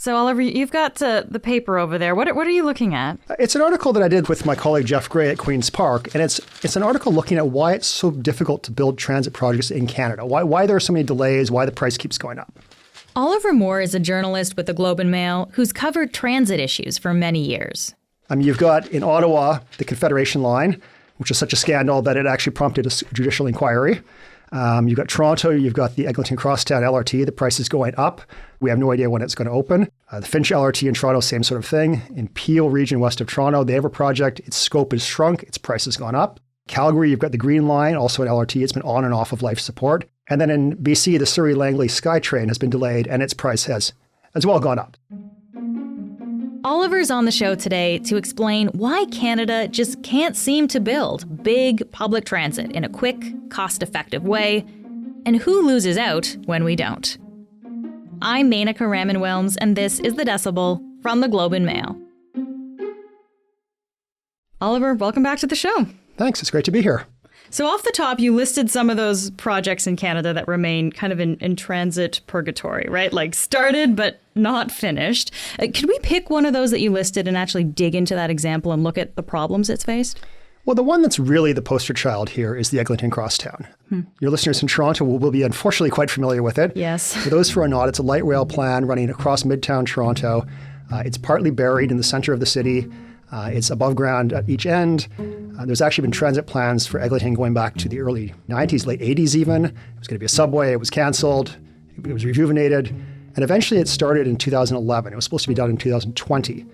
So, Oliver, you've got the paper over there. What are you looking at? It's an article that I did with my colleague Jeff Gray at Queen's Park, and it's an article looking at why it's so difficult to build transit projects in Canada, why there are so many delays, why the price keeps going up. Oliver Moore is a journalist with the Globe and Mail who's covered transit issues for many years. You've got in Ottawa the Confederation line, which is such a scandal that it actually prompted a judicial inquiry. You've got Toronto, you've got the Eglington Crosstown LRT. The price is going up. We have no idea when it's going to open. The Finch LRT in Toronto, same sort of thing. In Peel region west of Toronto, they have a project. Its scope is shrunk. Its price has gone up. Calgary, you've got the Green Line, also an LRT. It's been on and off of life support. And then in BC, the Surrey-Langley SkyTrain has been delayed, and its price has as well gone up. Oliver's on the show today to explain why Canada just can't seem to build big public transit in a quick, cost-effective way, and who loses out when we don't. I'm Menaka Raman-Wilms, and this is The Decibel from the Globe and Mail. Oliver, welcome back to the show. Thanks. It's great to be here. So off the top, you listed some of those projects in Canada that remain kind of in transit purgatory, right? Like started but not finished. Could we pick one of those that you listed and actually dig into that example and look at the problems it's faced? Well, the one that's really the poster child here is the Eglington Crosstown. Your listeners in Toronto will be unfortunately quite familiar with it. Yes. For those who are not, it's a light rail plan running across Midtown Toronto. It's partly buried in the center of the city. It's above ground at each end. There's actually been transit plans for Eglington going back to the early 90s, late 80s even. It was going to be a subway. It was canceled. It was rejuvenated. And eventually it started in 2011. It was supposed to be done in 2020.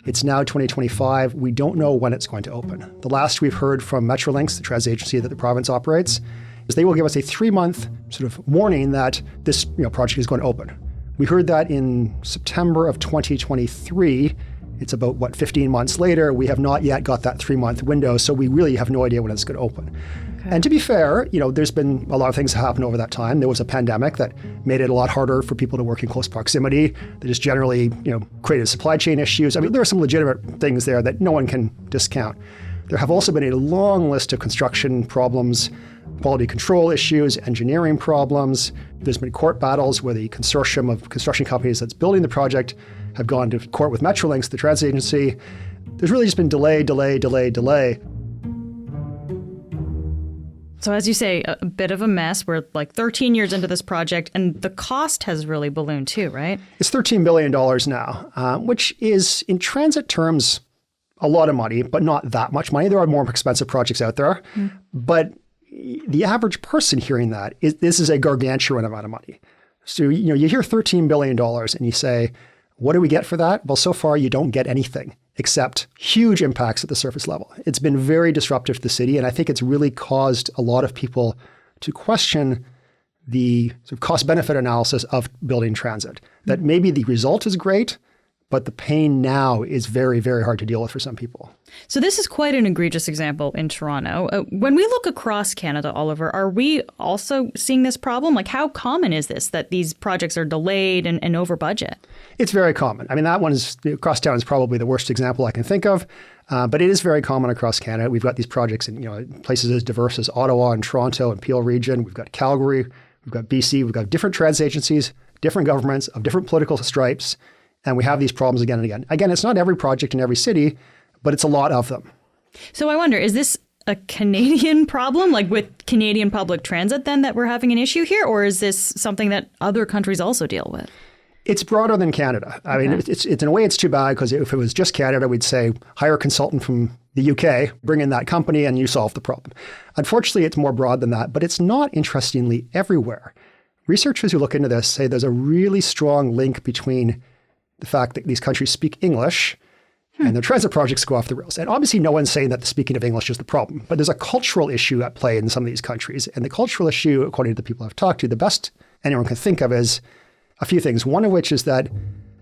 It's now 2025. We don't know when it's going to open. The last we've heard from Metrolinx, the transit agency that the province operates, is they will give us a 3-month sort of warning that this project is going to open. We heard that in September of 2023. It's about, 15 months later. We have not yet got that 3-month window, so we really have no idea when it's going to open. Okay. And to be fair, there's been a lot of things that happened over that time. There was a pandemic that made it a lot harder for people to work in close proximity. They just generally, created supply chain issues. There are some legitimate things there that no one can discount. There have also been a long list of construction problems, quality control issues, engineering problems. There's been court battles where the consortium of construction companies that's building the project have gone to court with Metrolinx, the transit agency. There's really just been delay. So as you say, a bit of a mess. We're like 13 years into this project, and the cost has really ballooned too, right? It's $13 billion now, which is, in transit terms, a lot of money, but not that much money. There are more expensive projects out there. But the average person hearing that, this is a gargantuan amount of money. So, you hear $13 billion and you say, what do we get for that? Well, so far you don't get anything except huge impacts at the surface level. It's been very disruptive to the city, and I think it's really caused a lot of people to question the sort of cost-benefit analysis of building transit. That maybe the result is great, but the pain now is very, very hard to deal with for some people. So this is quite an egregious example in Toronto. When we look across Canada, Oliver, are we also seeing this problem? Like, how common is this, that these projects are delayed and over budget? It's very common. That one is, Crosstown is probably the worst example I can think of, but it is very common across Canada. We've got these projects in places as diverse as Ottawa and Toronto and Peel region. We've got Calgary, we've got BC, we've got different transit agencies, different governments of different political stripes. And we have these problems again and again. Again, it's not every project in every city, but it's a lot of them. So I wonder, is this a Canadian problem, like with Canadian public transit then, that we're having an issue here? Or is this something that other countries also deal with? It's broader than Canada. It's in a way, it's too bad, because if it was just Canada, we'd say hire a consultant from the UK, bring in that company, and you solve the problem. Unfortunately, it's more broad than that, but it's not, interestingly, everywhere. Researchers who look into this say there's a really strong link between the fact that these countries speak English and their transit projects go off the rails. And obviously no one's saying that the speaking of English is the problem, but there's a cultural issue at play in some of these countries. And the cultural issue, according to the people I've talked to, the best anyone can think of is a few things. One of which is that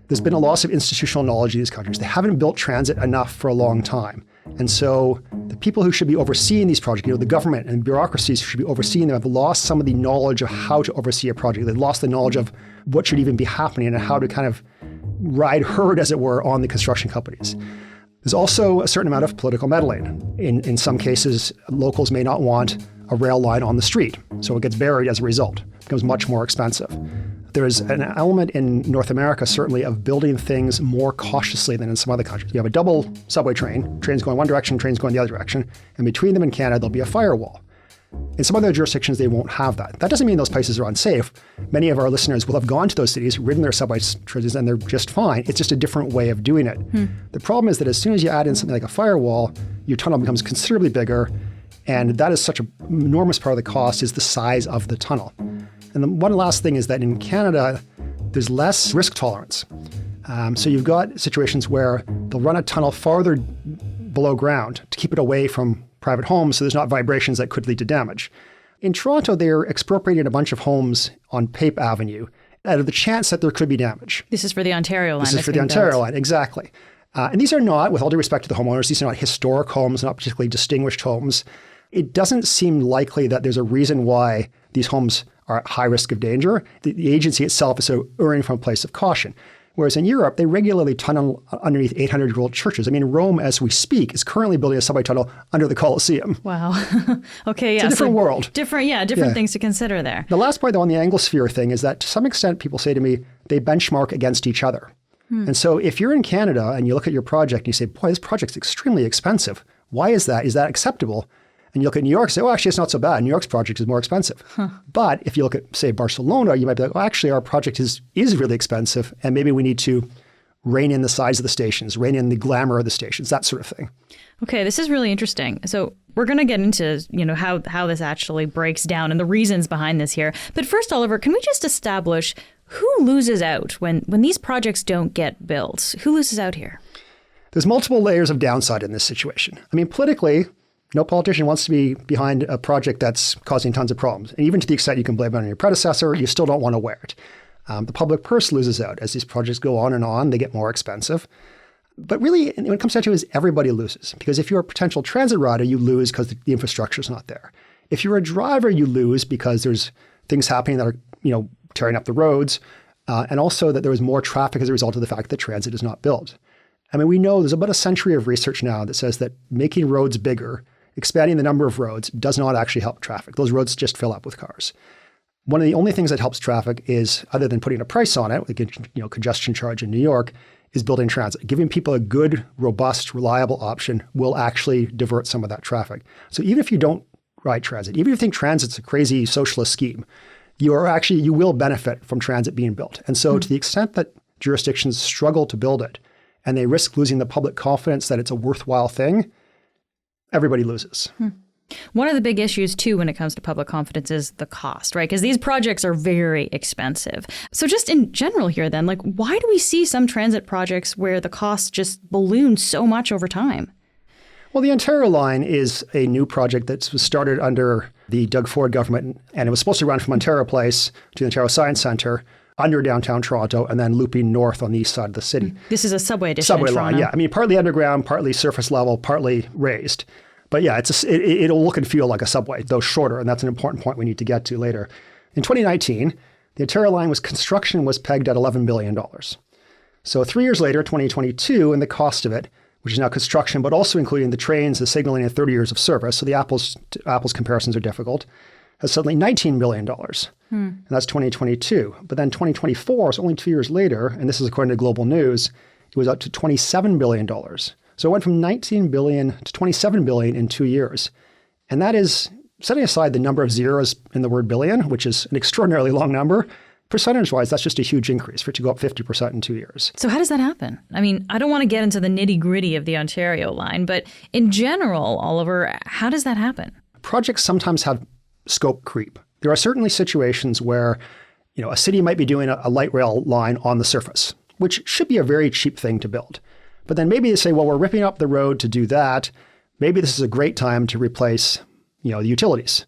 there's been a loss of institutional knowledge in these countries. They haven't built transit enough for a long time. And so the people who should be overseeing these projects, the government and bureaucracies who should be overseeing them, have lost some of the knowledge of how to oversee a project. They've lost the knowledge of what should even be happening and how to kind of ride herd, as it were, on the construction companies. There's also a certain amount of political meddling. In some cases, locals may not want a rail line on the street, so it gets buried as a result. It becomes much more expensive. There's an element in North America, certainly, of building things more cautiously than in some other countries. You have a double subway train, trains going one direction, trains going the other direction, and between them in Canada, there'll be a firewall. In some other jurisdictions, they won't have that. That doesn't mean those places are unsafe. Many of our listeners will have gone to those cities, ridden their subway trains, and they're just fine. It's just a different way of doing it. The problem is that as soon as you add in something like a firewall, your tunnel becomes considerably bigger, and that is such an enormous part of the cost is the size of the tunnel. And the one last thing is that in Canada, there's less risk tolerance. So you've got situations where they'll run a tunnel farther below ground to keep it away from private homes so there's not vibrations that could lead to damage. In Toronto, they're expropriating a bunch of homes on Pape Avenue out of the chance that there could be damage. This is for the Ontario line. This is for the Ontario line, exactly. And these are not, with all due respect to the homeowners, these are not historic homes, not particularly distinguished homes. It doesn't seem likely that there's a reason why these homes are at high risk of danger. The agency itself is so erring from a place of caution. Whereas in Europe, they regularly tunnel underneath 800-year-old churches. I mean, Rome, as we speak, is currently building a subway tunnel under the Colosseum. Wow. Okay, yeah. It's a different world. Different things to consider there. The last point, though, on the Anglosphere thing is that to some extent, people say to me, they benchmark against each other. And so if you're in Canada and you look at your project and you say, boy, this project's extremely expensive. Why is that? Is that acceptable? And you look at New York and say, oh, actually, it's not so bad. New York's project is more expensive. But if you look at, say, Barcelona, you might be like, oh, actually, our project is really expensive, and maybe we need to rein in the size of the stations, rein in the glamour of the stations, that sort of thing. Okay, this is really interesting. So we're going to get into, how this actually breaks down and the reasons behind this here. But first, Oliver, can we just establish who loses out when these projects don't get built? Who loses out here? There's multiple layers of downside in this situation. I mean, politically, no politician wants to be behind a project that's causing tons of problems. And even to the extent you can blame it on your predecessor, you still don't want to wear it. The public purse loses out. As these projects go on, they get more expensive. But really, when it comes down to it, is everybody loses. Because if you're a potential transit rider, you lose because the infrastructure is not there. If you're a driver, you lose because there's things happening that are, tearing up the roads. And also that there was more traffic as a result of the fact that transit is not built. I mean, we know there's about a century of research now that says that making roads bigger, expanding the number of roads, does not actually help traffic. Those roads just fill up with cars. One of the only things that helps traffic is, other than putting a price on it, like a congestion charge in New York, is building transit. Giving people a good, robust, reliable option will actually divert some of that traffic. So even if you don't ride transit, even if you think transit's a crazy socialist scheme, you will benefit from transit being built. And so to the extent that jurisdictions struggle to build it and they risk losing the public confidence that it's a worthwhile thing, everybody loses. One of the big issues, too, when it comes to public confidence is the cost, right? Because these projects are very expensive. So just in general here, then, why do we see some transit projects where the costs just balloon so much over time? Well, the Ontario line is a new project that was started under the Doug Ford government, and it was supposed to run from Ontario Place to the Ontario Science Centre under downtown Toronto and then looping north on the east side of the city. This is a subway addition Subway in line, Toronto. yeah. I mean, partly underground, partly surface level, partly raised. But yeah, it'll look and feel like a subway, though shorter, and that's an important point we need to get to later. In 2019, the Ontario line construction was pegged at $11 billion. So 3 years later, 2022, and the cost of it, which is now construction, but also including the trains, the signaling, and 30 years of service, so the apples comparisons are difficult, has suddenly $19 billion. And that's 2022. But then 2024, so only 2 years later, and this is according to Global News, it was up to $27 billion. So it went from $19 billion to $27 billion in 2 years. And that is, setting aside the number of zeros in the word billion, which is an extraordinarily long number, percentage-wise, that's just a huge increase for it to go up 50% in 2 years. So how does that happen? I mean, I don't want to get into the nitty-gritty of the Ontario line, but in general, Oliver, how does that happen? Projects sometimes have scope creep. There are certainly situations where, a city might be doing a light rail line on the surface, which should be a very cheap thing to build. But then maybe they say, well, we're ripping up the road to do that. Maybe this is a great time to replace, the utilities.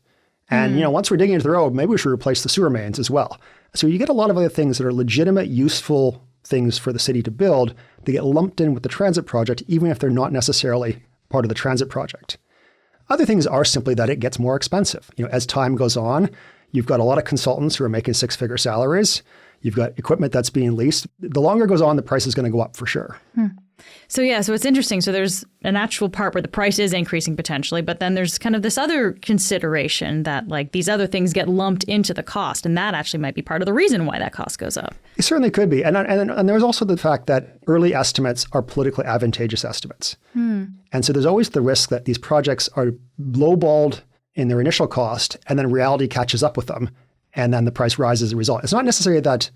And, once we're digging into the road, maybe we should replace the sewer mains as well. So you get a lot of other things that are legitimate, useful things for the city to build. They get lumped in with the transit project, even if they're not necessarily part of the transit project. Other things are simply that it gets more expensive. As time goes on, you've got a lot of consultants who are making six-figure salaries. You've got equipment that's being leased. The longer it goes on, the price is going to go up for sure. So it's interesting. So there's an actual part where the price is increasing potentially, but then there's kind of this other consideration that like these other things get lumped into the cost, and that actually might be part of the reason why that cost goes up. It certainly could be. And there's also the fact that early estimates are politically advantageous estimates. And so there's always the risk that these projects are lowballed in their initial cost, and then reality catches up with them, and then the price rises as a result. It's not necessarily that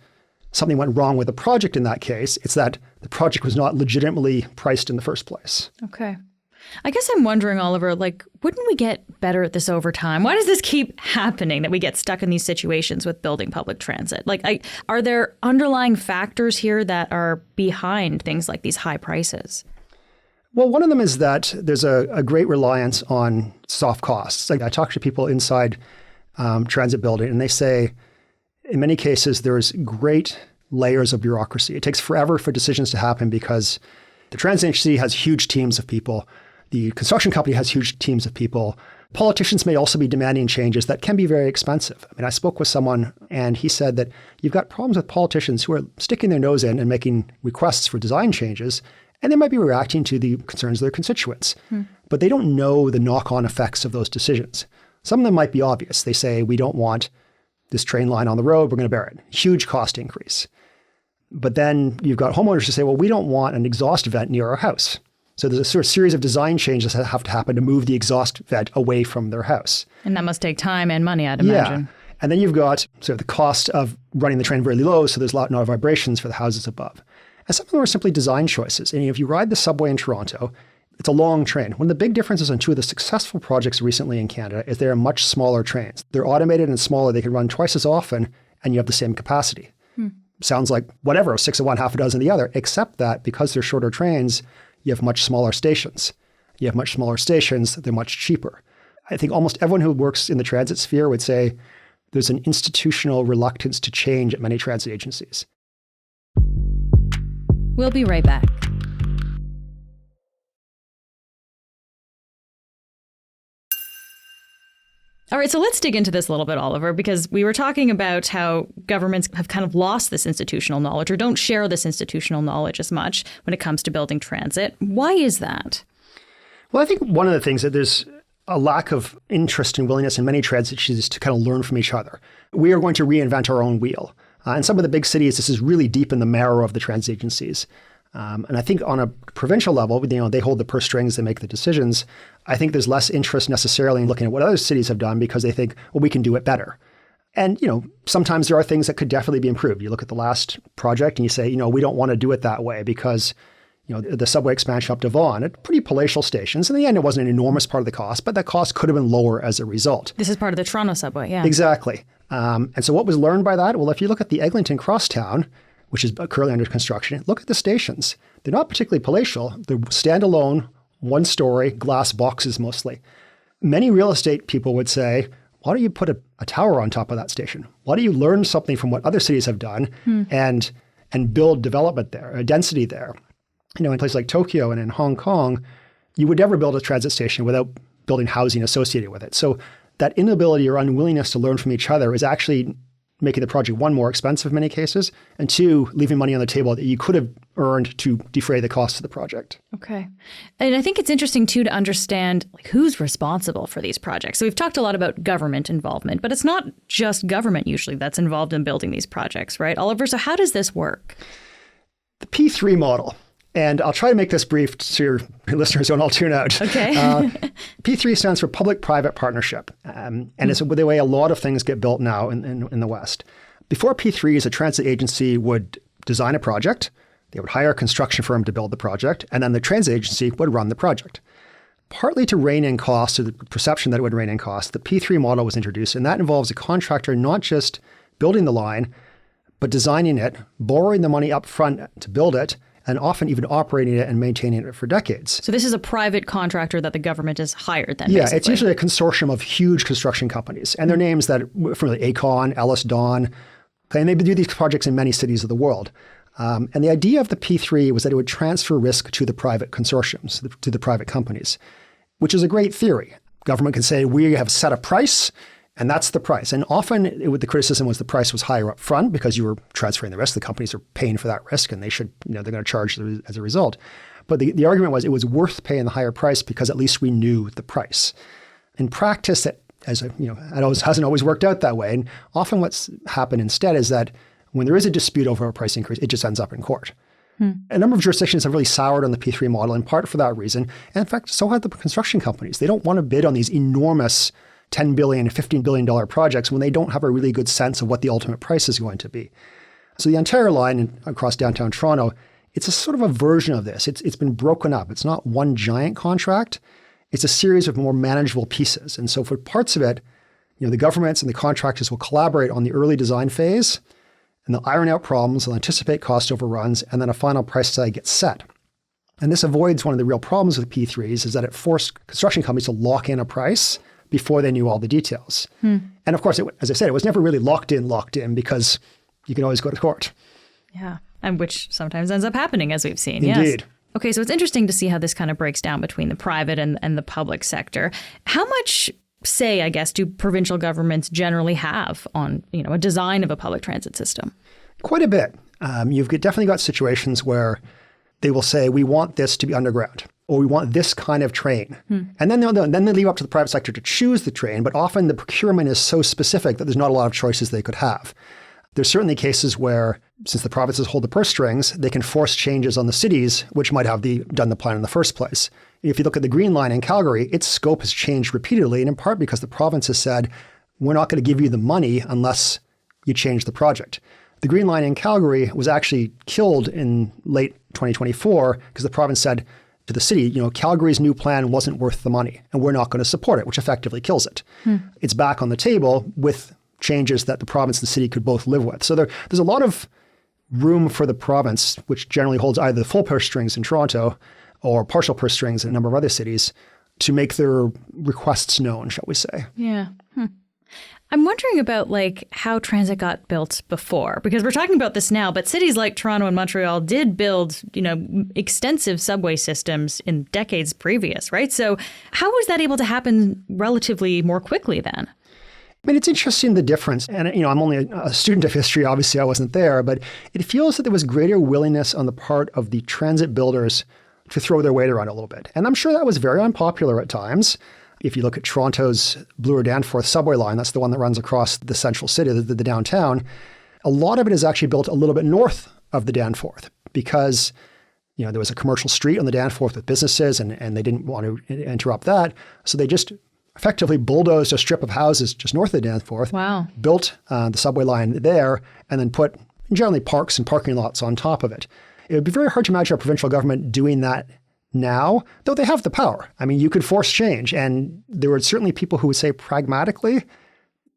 something went wrong with the project in that case. It's that the project was not legitimately priced in the first place. Okay. I guess I'm wondering, Oliver, like, wouldn't we get better at this over time? Why does this keep happening that we get stuck in these situations with building public transit? Like, are there underlying factors here that are behind things like these high prices? Well, one of them is that there's a great reliance on soft costs. Like I talk to people inside transit building, and they say, in many cases, there's great layers of bureaucracy. It takes forever for decisions to happen because the transit agency has huge teams of people. The construction company has huge teams of people. Politicians may also be demanding changes that can be very expensive. I mean, I spoke with someone and he said that you've got problems with politicians who are sticking their nose in and making requests for design changes, and they might be reacting to the concerns of their constituents. But they don't know the knock-on effects of those decisions. Some of them might be obvious. They say, we don't want this train line on the road, we're going to bear it. Huge cost increase. But then you've got homeowners who say, well, we don't want an exhaust vent near our house. So there's a sort of series of design changes that have to happen to move the exhaust vent away from their house. And that must take time and money, I'd imagine. Yeah. And then you've got sort of the cost of running the train really low, so there's a lot of vibrations for the houses above. And some of them are simply design choices. And if you ride the subway in Toronto, it's a long train. One of the big differences on two of the successful projects recently in Canada is they're much smaller trains. They're automated and smaller. They can run twice as often, and you have the same capacity. Sounds like whatever, 6 of one, half a dozen of the other, except that because they're shorter trains, you have much smaller stations. You have much smaller stations, they're much cheaper. I think almost everyone who works in the transit sphere would say there's an institutional reluctance to change at many transit agencies. We'll be right back. All right, so let's dig into this a little bit, Oliver, because we were talking about how governments have kind of lost this institutional knowledge or don't share this institutional knowledge as much when it comes to building transit. Why is that? Well, I think one of the things that there's a lack of interest and willingness in many transit agencies to kind of learn from each other. We are going to reinvent our own wheel. In some of the big cities, this is really deep in the marrow of the transit agencies. And I think on a provincial level, they hold the purse strings, they make the decisions. I think there's less interest necessarily in looking at what other cities have done because they think, well, we can do it better. And, sometimes there are things that could definitely be improved. You look at the last project and you say, we don't want to do it that way because, the subway expansion up to Vaughan at pretty palatial stations. In the end, it wasn't an enormous part of the cost, but that cost could have been lower as a result. This is part of the Toronto subway, yeah. Exactly. And so what was learned by that? Well, if you look at the Eglington Crosstown, which is currently under construction, look at the stations. They're not particularly palatial. They're standalone, one-story, glass boxes mostly. Many real estate people would say, why don't you put a tower on top of that station? Why don't you learn something from what other cities have done and build development there, a density there? In places like Tokyo and in Hong Kong, you would never build a transit station without building housing associated with it. So that inability or unwillingness to learn from each other is actually making the project, one, more expensive in many cases, and two, leaving money on the table that you could have earned to defray the cost of the project. Okay. And I think it's interesting, too, to understand who's responsible for these projects. So we've talked a lot about government involvement, but it's not just government usually that's involved in building these projects, right? Oliver, so how does this work? The P3 model. And I'll try to make this brief so your listeners don't all tune out. Okay. P3 stands for public-private partnership. And it's the way a lot of things get built now in the West. Before P3s, a transit agency would design a project. They would hire a construction firm to build the project. And then the transit agency would run the project. Partly to rein in costs, or the perception that it would rein in costs, the P3 model was introduced. And that involves a contractor not just building the line, but designing it, borrowing the money up front to build it, and often even operating it and maintaining it for decades. So this is a private contractor that the government has hired then, Yeah, basically. It's usually a consortium of huge construction companies. And their names that from Aecon, Ellis Dawn, and they do these projects in many cities of the world. And the idea of the P3 was that it would transfer risk to the private consortiums, to the private companies, which is a great theory. Government can say, we have set a price, And that's the price. And often the criticism was the price was higher up front because you were transferring the risk. The companies are paying for that risk and they should, they're going to charge as a result. But the argument was it was worth paying the higher price because at least we knew the price. In practice, it hasn't always worked out that way. And often what's happened instead is that when there is a dispute over a price increase, it just ends up in court. A number of jurisdictions have really soured on the P3 model in part for that reason. And in fact, so have the construction companies. They don't want to bid on these enormous $10 billion, $15 billion projects when they don't have a really good sense of what the ultimate price is going to be. So the Ontario line across downtown Toronto, it's a sort of a version of this. It's been broken up. It's not one giant contract. It's a series of more manageable pieces. And so for parts of it, the governments and the contractors will collaborate on the early design phase, and they'll iron out problems, they'll anticipate cost overruns, and then a final price tag gets set. And this avoids one of the real problems with P3s is that it forced construction companies to lock in a price before they knew all the details. And of course, as I said, it was never really locked in because you can always go to court. Yeah, and which sometimes ends up happening, as we've seen. Indeed. Yes. Okay, so it's interesting to see how this kind of breaks down between the private and the public sector. How much say, I guess, do provincial governments generally have on, a design of a public transit system? Quite a bit. You've definitely got situations where they will say, we want this to be underground, or we want this kind of train. And then they leave up to the private sector to choose the train, but often the procurement is so specific that there's not a lot of choices they could have. There's certainly cases where, since the provinces hold the purse strings, they can force changes on the cities, which might have done the plan in the first place. If you look at the Green Line in Calgary, its scope has changed repeatedly, and in part because the province has said, we're not going to give you the money unless you change the project. The Green Line in Calgary was actually killed in late 2024 because the province said to the city, Calgary's new plan wasn't worth the money, and we're not going to support it, which effectively kills it. It's back on the table with changes that the province and the city could both live with. So there's a lot of room for the province, which generally holds either the full purse strings in Toronto or partial purse strings in a number of other cities, to make their requests known, shall we say. Yeah. I'm wondering about how transit got built before, because we're talking about this now, but cities like Toronto and Montreal did build, extensive subway systems in decades previous, right? So how was that able to happen relatively more quickly then? I mean, it's interesting, the difference. And, I'm only a student of history. Obviously, I wasn't there. But it feels that there was greater willingness on the part of the transit builders to throw their weight around a little bit. And I'm sure that was very unpopular at times. If you look at Toronto's Bloor-Danforth subway line, that's the one that runs across the central city, the downtown, a lot of it is actually built a little bit north of the Danforth because there was a commercial street on the Danforth with businesses and they didn't want to interrupt that. So they just effectively bulldozed a strip of houses just north of the Danforth, built the subway line there, and then put generally parks and parking lots on top of it. It would be very hard to imagine a provincial government doing that now, though they have the power. I mean, you could force change. And there were certainly people who would say pragmatically,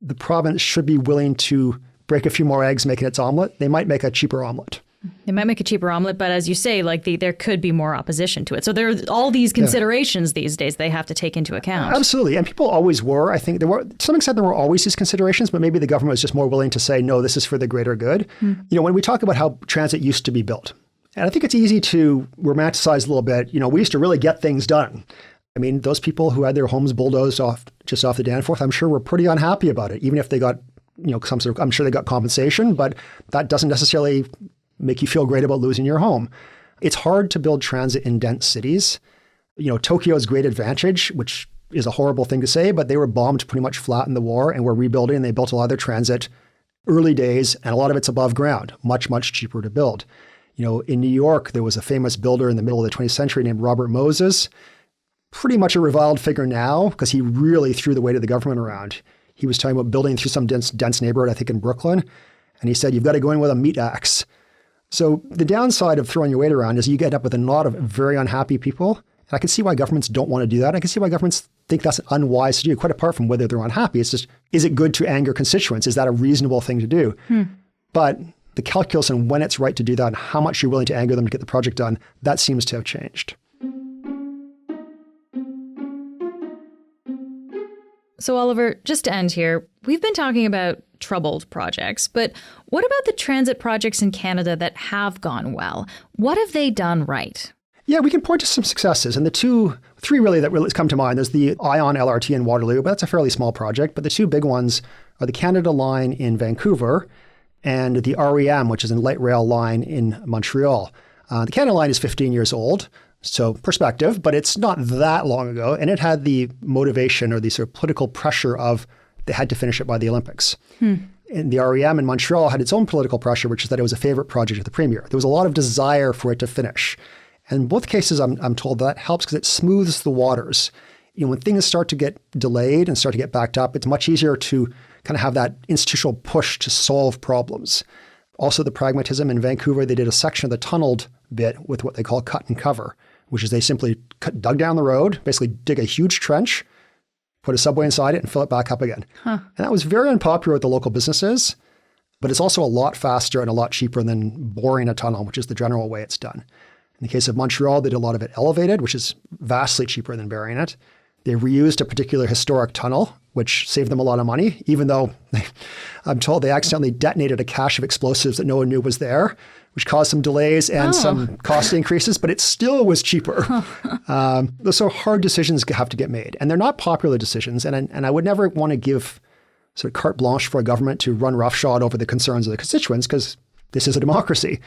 the province should be willing to break a few more eggs making its omelet. They might make a cheaper omelet. They might make a cheaper omelet, but as you say, there could be more opposition to it. So there are all these considerations these days they have to take into account. Absolutely. And people always were. I think to some extent, there were always these considerations, but maybe the government was just more willing to say, no, this is for the greater good. When we talk about how transit used to be built, and I think it's easy to romanticize a little bit, we used to really get things done. I mean, those people who had their homes bulldozed just off the Danforth, I'm sure were pretty unhappy about it, even if they got, I'm sure they got compensation, but that doesn't necessarily make you feel great about losing your home. It's hard to build transit in dense cities. Tokyo's great advantage, which is a horrible thing to say, but they were bombed pretty much flat in the war and were rebuilding, and they built a lot of their transit early days, and a lot of it's above ground, much, much cheaper to build. In New York, there was a famous builder in the middle of the 20th century named Robert Moses, pretty much a reviled figure now because he really threw the weight of the government around. He was talking about building through some dense neighborhood, I think in Brooklyn, and he said, you've got to go in with a meat axe. So the downside of throwing your weight around is you get up with a lot of very unhappy people. And I can see why governments don't want to do that. I can see why governments think that's unwise to do, quite apart from whether they're unhappy. It's just, is it good to anger constituents? Is that a reasonable thing to do? But the calculus on when it's right to do that and how much you're willing to anger them to get the project done, that seems to have changed. So Oliver, just to end here, we've been talking about troubled projects, but what about the transit projects in Canada that have gone well? What have they done right? Yeah, we can point to some successes. And three really that really come to mind. There's the Ion LRT in Waterloo, but that's a fairly small project. But the two big ones are the Canada Line in Vancouver and the REM, which is a light rail line in Montreal. The Canada Line is 15 years old, so perspective, but it's not that long ago. And it had the motivation or the sort of political pressure of they had to finish it by the Olympics. And the REM in Montreal had its own political pressure, which is that it was a favorite project of the premier. There was a lot of desire for it to finish. And in both cases, I'm told that helps because it smooths the waters. When things start to get delayed and start to get backed up, it's much easier to kind of have that institutional push to solve problems. Also, the pragmatism in Vancouver, they did a section of the tunneled bit with what they call cut and cover, which is they simply dug down the road, basically dig a huge trench, put a subway inside it, and fill it back up again. And that was very unpopular with the local businesses, but it's also a lot faster and a lot cheaper than boring a tunnel, which is the general way it's done. In the case of Montreal, they did a lot of it elevated, which is vastly cheaper than burying it. They reused a particular historic tunnel, which saved them a lot of money, even though I'm told they accidentally detonated a cache of explosives that no one knew was there, which caused some delays and some cost increases, but it still was cheaper. Those are hard decisions have to get made, and they're not popular decisions. And I would never want to give sort of carte blanche for a government to run roughshod over the concerns of the constituents, because this is a democracy.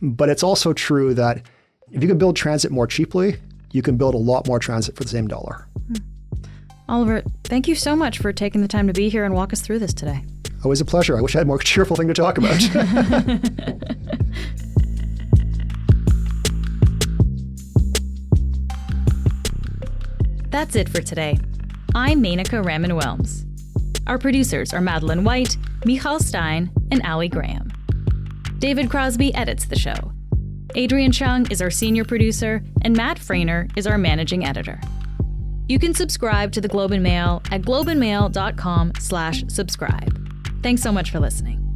But it's also true that if you can build transit more cheaply, you can build a lot more transit for the same dollar. Oliver, thank you so much for taking the time to be here and walk us through this today. Always a pleasure. I wish I had a more cheerful thing to talk about. That's it for today. I'm Menaka Raman-Wilms. Our producers are Madeline White, Michal Stein, and Ali Graham. David Crosby edits the show. Adrian Chung is our senior producer, and Matt Frainer is our managing editor. You can subscribe to the Globe and Mail at globeandmail.com/subscribe. Thanks so much for listening.